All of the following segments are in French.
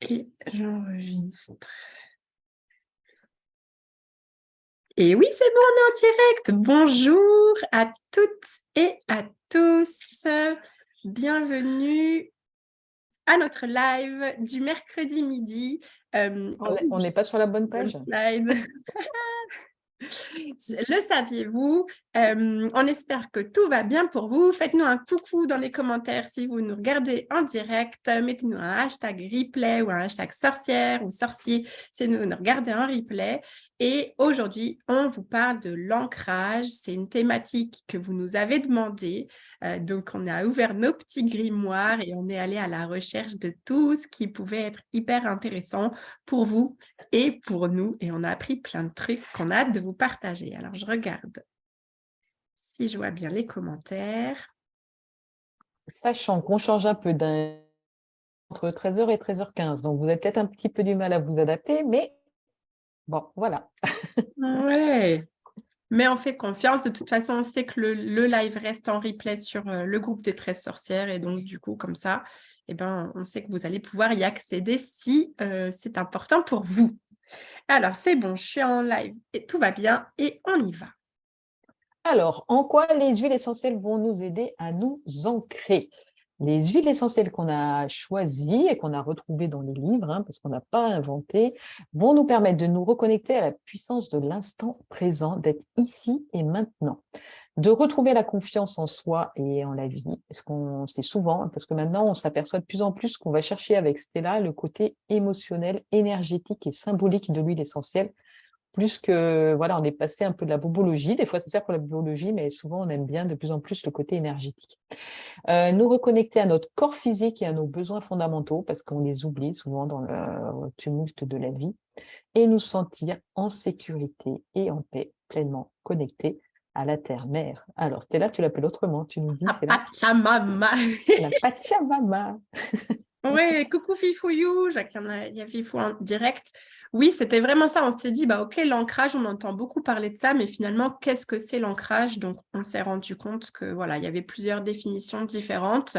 Et j'enregistre. Et oui, c'est bon, on est en direct. Bonjour à toutes et à tous. Bienvenue à notre live du mercredi midi. On n'est pas sur la bonne page? Slide. Le saviez-vous? On espère que tout va bien pour vous. Faites-nous un coucou dans les commentaires si vous nous regardez en direct. Mettez-nous un hashtag replay ou un hashtag sorcière ou sorcier si vous nous regardez en replay. Et aujourd'hui, on vous parle de l'ancrage. C'est une thématique que vous nous avez demandé. Donc, on a ouvert nos petits grimoires et on est allé à la recherche de tout ce qui pouvait être hyper intéressant pour vous et pour nous. Et on a appris plein de trucs qu'on a hâte de vous partager. Alors, je regarde si je vois bien les commentaires. Sachant qu'on change un peu entre 13h et 13h15. Donc, vous avez peut-être un petit peu du mal à vous adapter, mais bon, voilà. Ouais. Mais on fait confiance. De toute façon, on sait que le live reste en replay sur le groupe des 13 sorcières. Et donc, du coup, comme ça, eh ben, on sait que vous allez pouvoir y accéder si c'est important pour vous. Alors, c'est bon, je suis en live et tout va bien et on y va. Alors, en quoi les huiles essentielles vont nous aider à nous ancrer? Les huiles essentielles qu'on a choisies et qu'on a retrouvées dans les livres, parce qu'on n'a pas inventé, vont nous permettre de nous reconnecter à la puissance de l'instant présent, d'être ici et maintenant. De retrouver la confiance en soi et en la vie, parce qu'on sait souvent, parce que maintenant on s'aperçoit de plus en plus qu'on va chercher avec Stella le côté émotionnel, énergétique et symbolique de l'huile essentielle, plus que, voilà, on est passé un peu de la bobologie, des fois ça sert pour la bobologie, mais souvent on aime bien de plus en plus le côté énergétique. Nous reconnecter à notre corps physique et à nos besoins fondamentaux, parce qu'on les oublie souvent dans le tumulte de la vie, et nous sentir en sécurité et en paix, pleinement connectés à la terre-mère. Alors, Stella, tu l'appelles autrement, tu nous dis, La c'est Pachamama. la Pachamama. Ouais, coucou Fifouillou, il y a Fifou en direct. Oui, c'était vraiment ça. On s'est dit, bah ok, l'ancrage, on entend beaucoup parler de ça, mais finalement, qu'est-ce que c'est l'ancrage? Donc, on s'est rendu compte que voilà, il y avait plusieurs définitions différentes.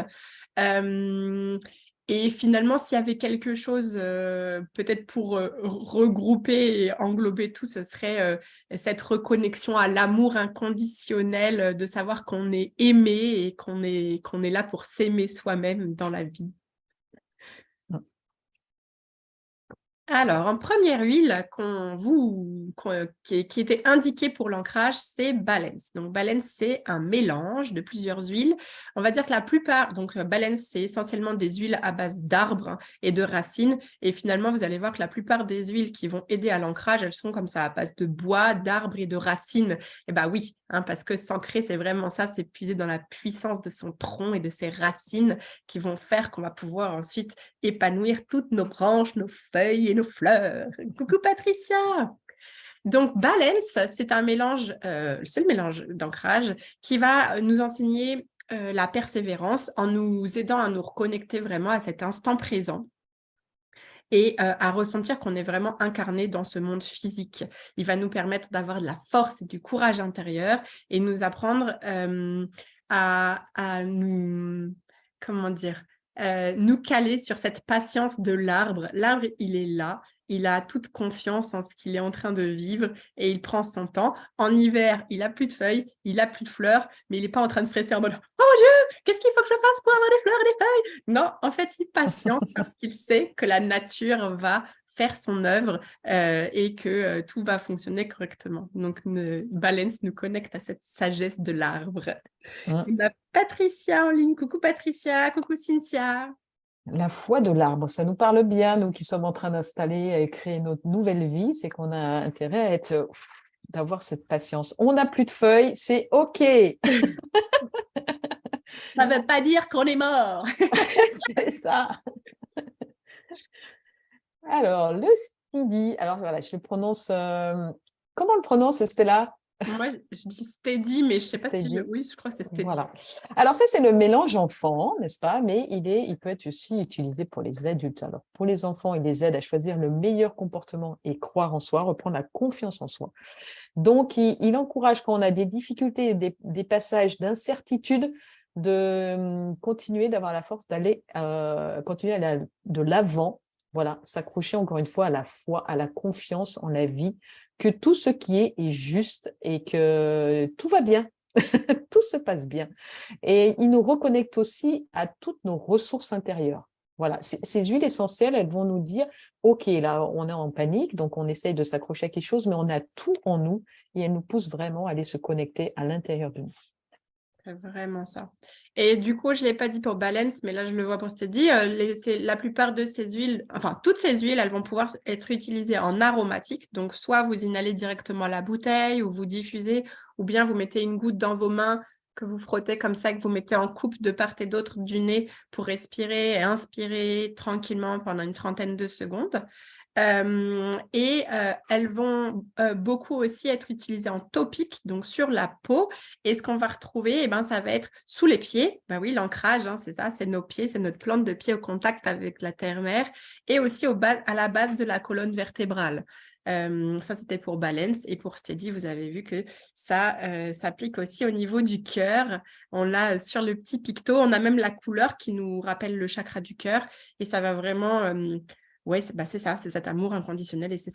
Et finalement, s'il y avait quelque chose, peut-être pour regrouper et englober tout, ce serait cette reconnexion à l'amour inconditionnel, de savoir qu'on est aimé et qu'on est là pour s'aimer soi-même dans la vie. Alors, en première huile qui était indiquée pour l'ancrage, c'est Balance. Donc, Balance, c'est un mélange de plusieurs huiles. On va dire que la plupart, donc Balance, c'est essentiellement des huiles à base d'arbres et de racines. Et finalement, vous allez voir que la plupart des huiles qui vont aider à l'ancrage, elles sont comme ça, à base de bois, d'arbres et de racines. Et bien oui, parce que s'ancrer, c'est vraiment ça, c'est puiser dans la puissance de son tronc et de ses racines qui vont faire qu'on va pouvoir ensuite épanouir toutes nos branches, nos feuilles et nos fleurs. Coucou Patricia! Donc, Balance, c'est un mélange, c'est le mélange d'ancrage qui va nous enseigner la persévérance en nous aidant à nous reconnecter vraiment à cet instant présent et à ressentir qu'on est vraiment incarné dans ce monde physique. Il va nous permettre d'avoir de la force et du courage intérieur et nous apprendre à nous, comment dire, nous caler sur cette patience de l'arbre. L'arbre, il est là. Il a toute confiance en ce qu'il est en train de vivre et il prend son temps. En hiver, il a plus de feuilles, il a plus de fleurs, mais il n'est pas en train de stresser en mode « Oh mon Dieu, qu'est-ce qu'il faut que je fasse pour avoir des fleurs et des feuilles ?» Non, en fait, il patiente parce qu'il sait que la nature va faire son œuvre et que tout va fonctionner correctement. Donc, Balance nous connecte à cette sagesse de l'arbre. On a Patricia en ligne. Coucou Patricia, coucou Cynthia. La foi de l'arbre, ça nous parle bien, nous qui sommes en train d'installer et créer notre nouvelle vie, c'est qu'on a intérêt à être, d'avoir cette patience. On n'a plus de feuilles, c'est OK. Ça ne veut pas dire qu'on est mort. C'est ça. Alors, le steady, alors voilà, je le prononce, comment on le prononce, Stella? Moi, je dis steady, mais je ne sais pas si je... Steady. Oui, je crois que c'est steady. Voilà. Alors ça, c'est le mélange enfant, n'est-ce pas? Mais il peut être aussi utilisé pour les adultes. Alors, pour les enfants, il les aide à choisir le meilleur comportement et croire en soi, reprendre la confiance en soi. Donc, il encourage quand on a des difficultés, des passages d'incertitude, de continuer, d'avoir la force d'aller continuer à aller de l'avant Voilà, s'accrocher encore une fois à la foi, à la confiance en la vie, que tout ce qui est juste et que tout va bien, tout se passe bien. Et il nous reconnecte aussi à toutes nos ressources intérieures. Voilà, ces huiles essentielles, elles vont nous dire, OK, là, on est en panique, donc on essaye de s'accrocher à quelque chose, mais on a tout en nous et elles nous poussent vraiment à aller se connecter à l'intérieur de nous. C'est vraiment ça. Et du coup, je ne l'ai pas dit pour Balance, mais là, je le vois pour Steady. La plupart de ces huiles, enfin, toutes ces huiles, elles vont pouvoir être utilisées en aromatique. Donc, soit vous inhalez directement la bouteille ou vous diffusez, ou bien vous mettez une goutte dans vos mains que vous frottez comme ça, que vous mettez en coupe de part et d'autre du nez pour respirer et inspirer tranquillement pendant une trentaine de secondes. Elles vont beaucoup aussi être utilisées en topique, donc sur la peau. Et ce qu'on va retrouver, eh ben, ça va être sous les pieds. Ben oui, l'ancrage, hein, c'est ça, c'est nos pieds, c'est notre plante de pied au contact avec la terre-mère. Et aussi à la base de la colonne vertébrale. Ça, c'était pour Balance. Et pour Steady, vous avez vu que ça s'applique aussi au niveau du cœur. On l'a sur le petit picto. On a même la couleur qui nous rappelle le chakra du cœur. Et ça va vraiment... ouais, c'est ça, c'est cet amour inconditionnel et c'est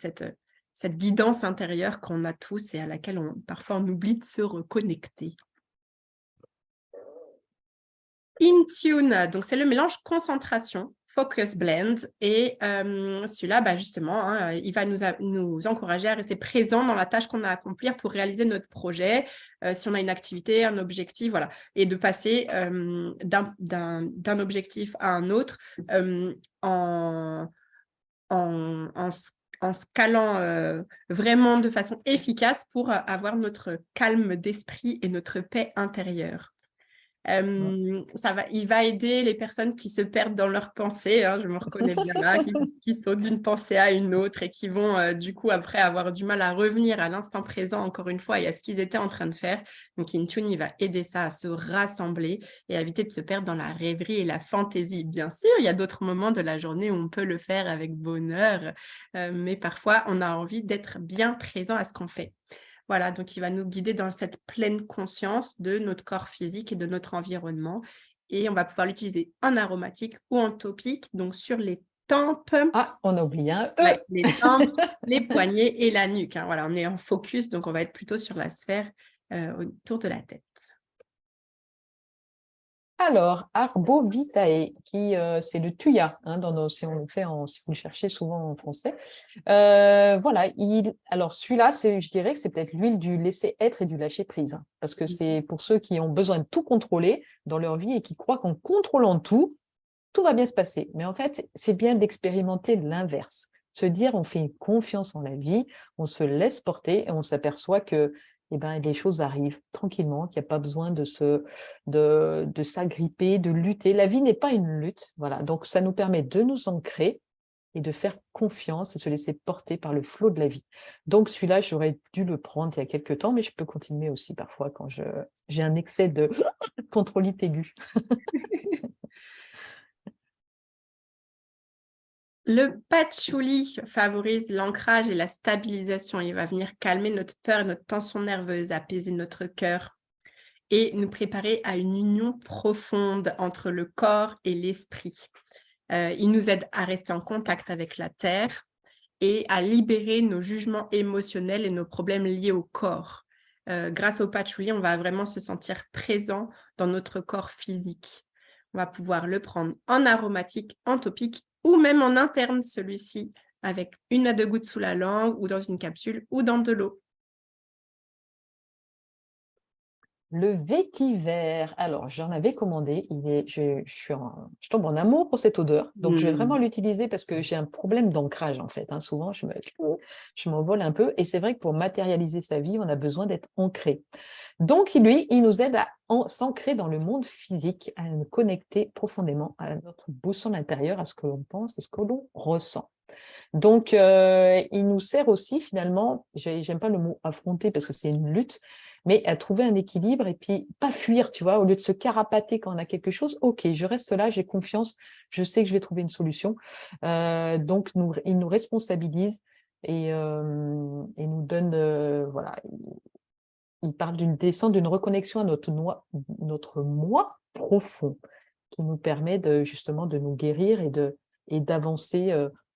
cette guidance intérieure qu'on a tous et à laquelle parfois on oublie de se reconnecter. Intune, donc c'est le mélange concentration, focus blend et celui-là, bah, justement, hein, il va nous encourager à rester présent dans la tâche qu'on a à accomplir pour réaliser notre projet, si on a une activité, un objectif, voilà, et de passer d'un objectif à un autre en se calant vraiment de façon efficace pour avoir notre calme d'esprit et notre paix intérieure. Il va aider les personnes qui se perdent dans leurs pensées, hein, je me reconnais bien là, qui sautent d'une pensée à une autre et qui vont du coup après avoir du mal à revenir à l'instant présent encore une fois et à ce qu'ils étaient en train de faire. Donc Intune, il va aider ça à se rassembler et à éviter de se perdre dans la rêverie et la fantaisie. Bien sûr, il y a d'autres moments de la journée où on peut le faire avec bonheur, mais parfois on a envie d'être bien présent à ce qu'on fait. Voilà, donc il va nous guider dans cette pleine conscience de notre corps physique et de notre environnement. Et on va pouvoir l'utiliser en aromatique ou en topique, donc sur les tempes, Ah, on a oublié un E. ouais, les tempes, les poignets et la nuque, hein. Voilà, on est en focus, donc on va être plutôt sur la sphère autour de la tête. Alors, Arbovitae, c'est le thuya, hein, si on le fait si vous le cherchez souvent en français. Voilà, alors celui-là, je dirais que c'est peut-être l'huile du laisser-être et du lâcher-prise, hein, parce que c'est pour ceux qui ont besoin de tout contrôler dans leur vie et qui croient qu'en contrôlant tout va bien se passer. Mais en fait, c'est bien d'expérimenter l'inverse. Se dire, on fait confiance en la vie, on se laisse porter et on s'aperçoit que les choses arrivent tranquillement, qu'il n'y a pas besoin de s'agripper, de lutter. La vie n'est pas une lutte. Voilà. Donc, ça nous permet de nous ancrer et de faire confiance et se laisser porter par le flot de la vie. Donc, celui-là, j'aurais dû le prendre il y a quelques temps, mais je peux continuer aussi parfois quand j'ai un excès de contrôlite aigu. Le patchouli favorise l'ancrage et la stabilisation. Il va venir calmer notre peur et notre tension nerveuse, apaiser notre cœur et nous préparer à une union profonde entre le corps et l'esprit. Il nous aide à rester en contact avec la terre et à libérer nos jugements émotionnels et nos problèmes liés au corps. Grâce au patchouli, on va vraiment se sentir présent dans notre corps physique. On va pouvoir le prendre en aromatique, en topique ou même en interne, celui-ci, avec 1 à 2 gouttes sous la langue ou dans une capsule ou dans de l'eau. Le vétiver, alors j'en avais commandé, je tombe en amour pour cette odeur, donc je vais vraiment l'utiliser parce que j'ai un problème d'ancrage en fait, hein. Souvent je m'envole un peu et c'est vrai que pour matérialiser sa vie, on a besoin d'être ancré. Donc lui, il nous aide à s'ancrer dans le monde physique, à nous connecter profondément à notre boussole intérieure, à ce que l'on pense, à ce que l'on ressent. Donc, il nous sert aussi finalement, j'aime pas le mot affronter parce que c'est une lutte, mais à trouver un équilibre et puis pas fuir, tu vois, au lieu de se carapater quand on a quelque chose, ok, je reste là, j'ai confiance, je sais que je vais trouver une solution. Donc, il nous responsabilise et nous donne, voilà, il parle d'une descente, d'une reconnexion à notre moi profond qui nous permet justement de nous guérir et d'avancer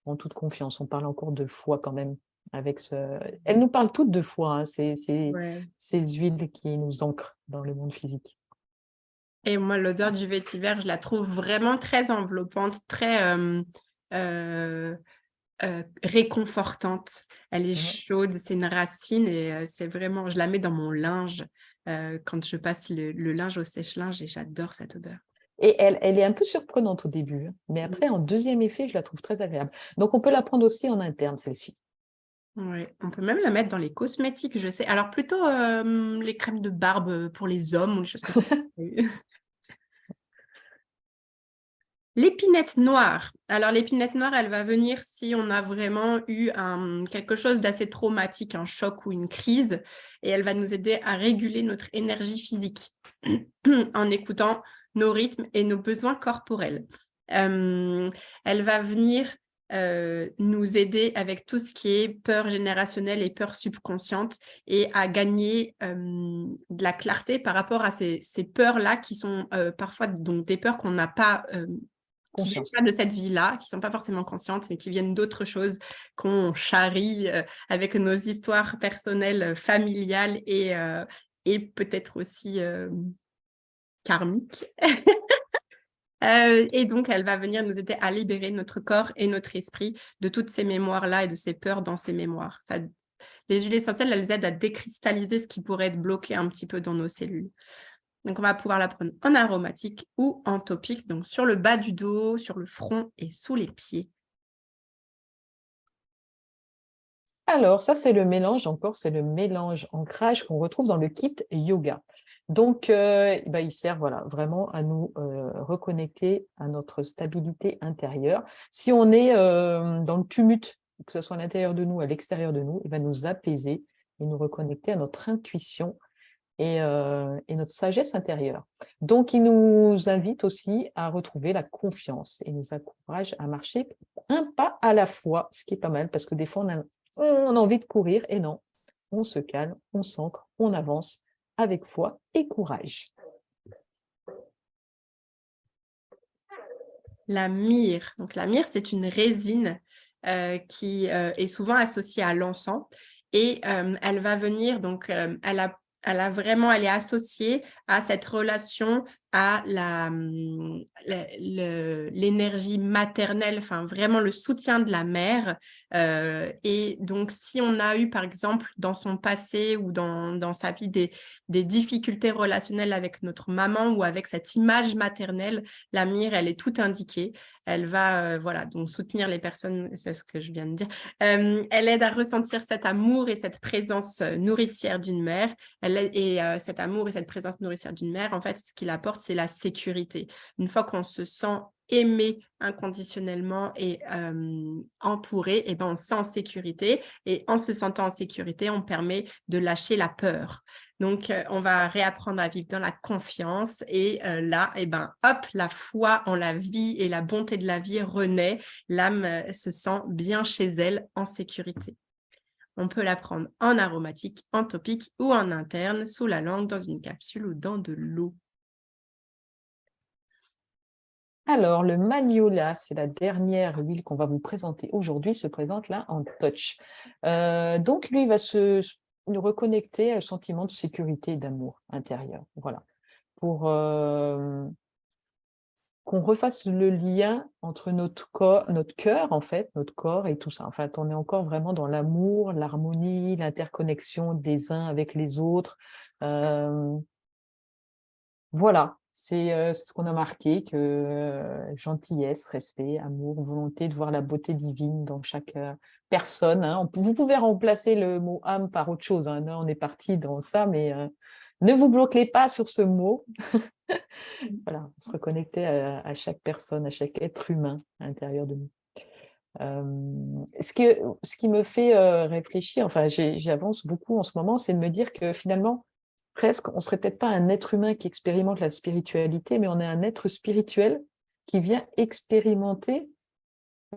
en toute confiance. On parle encore de foi quand même. Elles nous parlent toutes de foi, hein, Ouais. ces huiles qui nous ancrent dans le monde physique. Et moi, l'odeur du vétiver, je la trouve vraiment très enveloppante, très réconfortante. Elle est Mhm. chaude, c'est une racine et c'est vraiment, je la mets dans mon linge quand je passe le linge au sèche-linge et j'adore cette odeur. Et elle est un peu surprenante au début, hein, mais après, en deuxième effet, je la trouve très agréable. Donc, on peut la prendre aussi en interne, celle-ci. Ouais, on peut même la mettre dans les cosmétiques, je sais. Alors plutôt les crèmes de barbe pour les hommes ou les choses comme ça. L'épinette noire. Alors, l'épinette noire, elle va venir si on a vraiment eu quelque chose d'assez traumatique, un choc ou une crise, et elle va nous aider à réguler notre énergie physique en écoutant nos rythmes et nos besoins corporels. Elle va venir nous aider avec tout ce qui est peur générationnelle et peur subconsciente et à gagner de la clarté par rapport à ces peurs-là qui sont parfois donc des peurs qu'on n'a pas qui viennent Conscience. pas de cette vie-là, qui sont pas forcément conscientes, mais qui viennent d'autres choses qu'on charrie avec nos histoires personnelles, familiales et peut-être aussi karmiques. Et donc, elle va venir nous aider à libérer notre corps et notre esprit de toutes ces mémoires-là et de ces peurs dans ces mémoires. Les huiles essentielles, elles aident à décristalliser ce qui pourrait être bloqué un petit peu dans nos cellules. Donc, on va pouvoir la prendre en aromatique ou en topique, donc sur le bas du dos, sur le front et sous les pieds. Alors, ça, c'est le mélange, encore, c'est le mélange ancrage qu'on retrouve dans le kit yoga. Donc, il sert voilà, vraiment à nous reconnecter à notre stabilité intérieure. Si on est dans le tumulte, que ce soit à l'intérieur de nous, à l'extérieur de nous, il va nous apaiser et nous reconnecter à notre intuition et notre sagesse intérieure. Donc, il nous invite aussi à retrouver la confiance et nous encourage à marcher un pas à la fois, ce qui est pas mal parce que des fois, on a envie de courir et non, on se calme, on s'ancre, on avance avec foi et courage. La myrrhe. Donc, la myrrhe, c'est une résine qui est souvent associée à l'encens et elle va venir, donc elle est associée à cette relation à l'énergie maternelle, enfin vraiment le soutien de la mère. Et donc, si on a eu, par exemple, dans son passé ou dans sa vie des difficultés relationnelles avec notre maman ou avec cette image maternelle, la myrrhe, elle est tout indiquée. Elle va voilà, donc soutenir les personnes, c'est ce que je viens de dire. Elle aide à ressentir cet amour et cette présence nourricière d'une mère. Cet amour et cette présence nourricière d'une mère, en fait, ce qu'il apporte, c'est la sécurité. Une fois qu'on se sent aimé inconditionnellement et entouré, et ben on se sent en sécurité. Et en se sentant en sécurité, on permet de lâcher la peur. Donc, on va réapprendre à vivre dans la confiance. Et là, et ben, hop, la foi en la vie et la bonté de la vie renaît. L'âme se sent bien chez elle, en sécurité. On peut la prendre en aromatique, en topique ou en interne, sous la langue, dans une capsule ou dans de l'eau. Alors, le magnolia, c'est la dernière huile qu'on va vous présenter aujourd'hui, se présente là en touch. Donc, lui, il va nous reconnecter à un sentiment de sécurité et d'amour intérieur. Voilà. Pour qu'on refasse le lien entre notre cœur, en fait, notre corps et tout ça. En fait, on est encore vraiment dans l'amour, l'harmonie, l'interconnexion des uns avec les autres. Voilà, c'est ce qu'on a marqué, que gentillesse, respect, amour, volonté de voir la beauté divine dans chaque personne. Hein. Vous pouvez remplacer le mot âme par autre chose. Hein. Là, on est parti dans ça, mais ne vous bloquez pas sur ce mot. Voilà, se reconnecter à chaque personne, à chaque être humain à l'intérieur de nous. Ce qui me fait réfléchir, enfin, j'avance beaucoup en ce moment, c'est de me dire que finalement, presque, on serait peut-être pas un être humain qui expérimente la spiritualité, mais on est un être spirituel qui vient expérimenter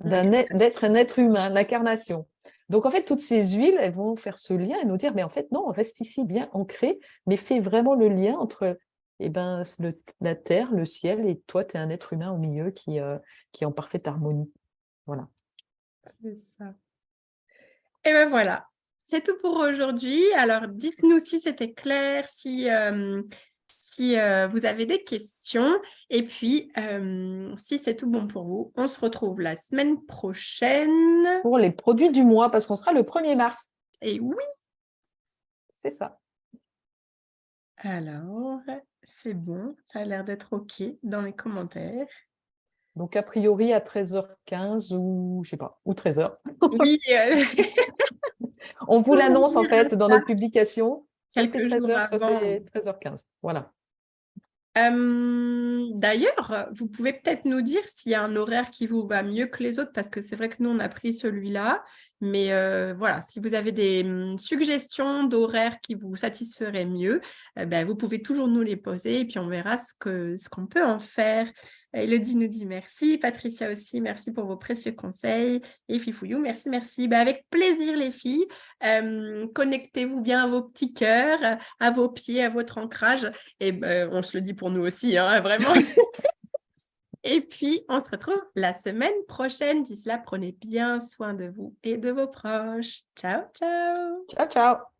d'être un être humain, l'incarnation. Donc, en fait, toutes ces huiles, elles vont faire ce lien et nous dire, mais en fait, non, on reste ici bien ancré, mais fais vraiment le lien entre la terre, le ciel, et toi, tu es un être humain au milieu qui est en parfaite harmonie. Voilà. C'est ça. Et ben voilà, c'est tout pour aujourd'hui. Alors dites-nous si c'était clair, si vous avez des questions et puis, si c'est tout bon pour vous, on se retrouve la semaine prochaine Pour les produits du mois, parce qu'on sera le 1er mars. et oui, C'est ça. alors c'est bon, ça a l'air d'être OK dans les commentaires. Donc, a priori, à 13h15 ou, je sais pas, ou 13h. Oui, On vous on l'annonce, vous en dira fait, dans ça notre publication. Soit c'est quelques jours 13h, soit avant. c'est 13h15. Voilà. D'ailleurs, vous pouvez peut-être nous dire s'il y a un horaire qui vous va mieux que les autres, parce que c'est vrai que nous, on a pris celui-là. Mais voilà, si vous avez des suggestions d'horaires qui vous satisferaient mieux, ben, vous pouvez toujours nous les poser et puis on verra ce qu'on peut en faire. Elodie nous dit merci, Patricia aussi, merci pour vos précieux conseils. Et Fifouillou, merci, merci. Ben, avec plaisir, les filles. Connectez-vous bien à vos petits cœurs, à vos pieds, à votre ancrage. Et ben, on se le dit pour nous aussi, hein, vraiment. Et puis, on se retrouve la semaine prochaine. D'ici là, prenez bien soin de vous et de vos proches. Ciao, ciao. Ciao, ciao.